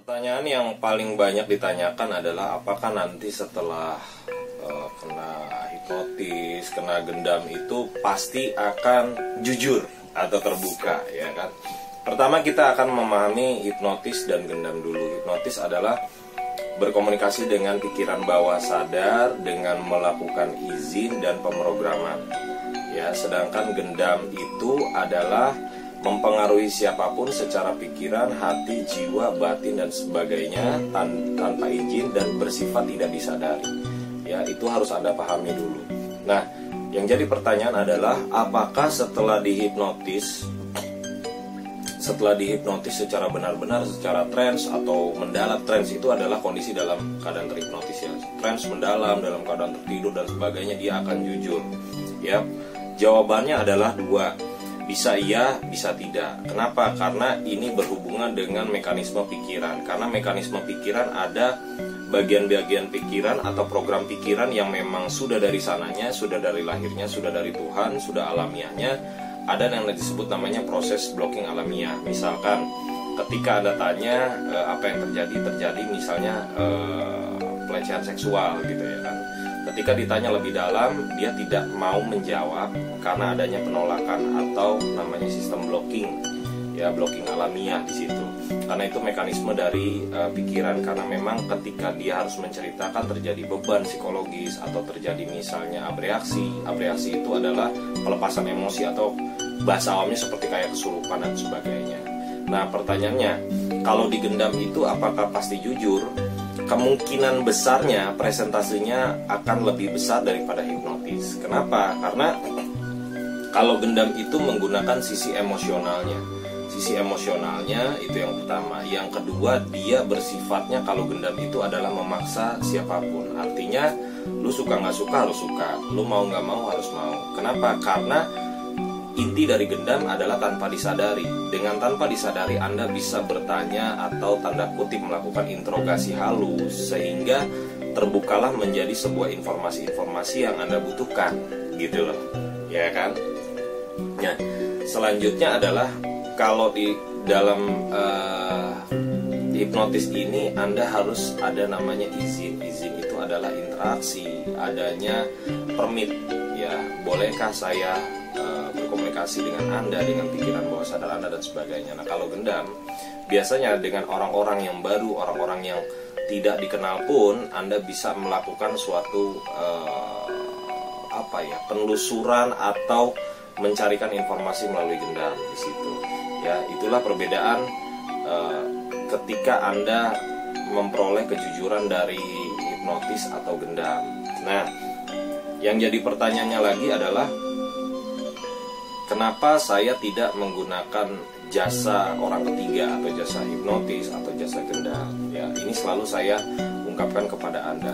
Pertanyaan yang paling banyak ditanyakan adalah apakah nanti setelah kena hipnotis, kena gendam itu pasti akan jujur atau terbuka, ya kan? Pertama kita akan memahami hipnotis dan gendam dulu. Hipnotis adalah berkomunikasi dengan pikiran bawah sadar dengan melakukan izin dan pemrograman. Ya, sedangkan gendam itu adalah mempengaruhi siapapun secara pikiran, hati, jiwa, batin dan sebagainya tanpa izin dan bersifat tidak disadari. Ya, itu harus Anda pahami dulu. Nah, yang jadi pertanyaan adalah apakah setelah dihipnotis secara benar-benar, secara trance atau mendalam. Trance itu adalah kondisi dalam keadaan terhipnotis, ya. Trance mendalam, dalam keadaan tertidur dan sebagainya, dia akan jujur. Ya, jawabannya adalah dua. Bisa iya, bisa tidak. Kenapa? Karena ini berhubungan dengan mekanisme pikiran. Karena mekanisme pikiran ada bagian-bagian pikiran atau program pikiran yang memang sudah dari sananya, sudah dari lahirnya, sudah dari Tuhan, sudah alamiahnya. Ada yang disebut namanya proses blocking alamiah. Misalkan ketika Anda tanya apa yang terjadi misalnya pelecehan seksual gitu, ya kan. Ketika ditanya lebih dalam, dia tidak mau menjawab karena adanya penolakan atau namanya sistem blocking, ya, blocking alamiah di situ. Karena itu mekanisme dari pikiran, karena memang ketika dia harus menceritakan terjadi beban psikologis atau terjadi misalnya abreaksi. Abreaksi itu adalah pelepasan emosi atau bahasa awamnya seperti kayak kesurupan dan sebagainya. Nah, pertanyaannya, kalau digendam itu apakah pasti jujur? Kemungkinan besarnya presentasinya akan lebih besar daripada hipnotis. Kenapa? Karena kalau gendam itu menggunakan sisi emosionalnya. Sisi emosionalnya itu yang pertama. Yang kedua, dia bersifatnya kalau gendam itu adalah memaksa siapapun. Artinya, lu suka nggak suka harus suka, lu mau nggak mau harus mau. Kenapa? Karena inti dari gendam adalah tanpa disadari. Dengan tanpa disadari Anda bisa bertanya atau tanda kutip melakukan interogasi halus sehingga terbukalah menjadi sebuah informasi-informasi yang Anda butuhkan, gitu loh, ya kan? Nah, selanjutnya adalah kalau di dalam hipnotis ini Anda harus ada namanya izin. Izin itu adalah interaksi, adanya permit, ya, bolehkah saya berkomunikasi dengan Anda, dengan pikiran bawah sadar Anda dan sebagainya. Nah, kalau gendam biasanya dengan orang-orang yang baru, orang-orang yang tidak dikenal pun Anda bisa melakukan suatu penelusuran atau mencarikan informasi melalui gendam di situ. Ya, itulah perbedaan ketika Anda memperoleh kejujuran dari hipnotis atau gendam. Nah, yang jadi pertanyaannya lagi adalah kenapa saya tidak menggunakan jasa orang ketiga atau jasa hipnotis atau jasa gendam? Ya, ini selalu saya ungkapkan kepada Anda.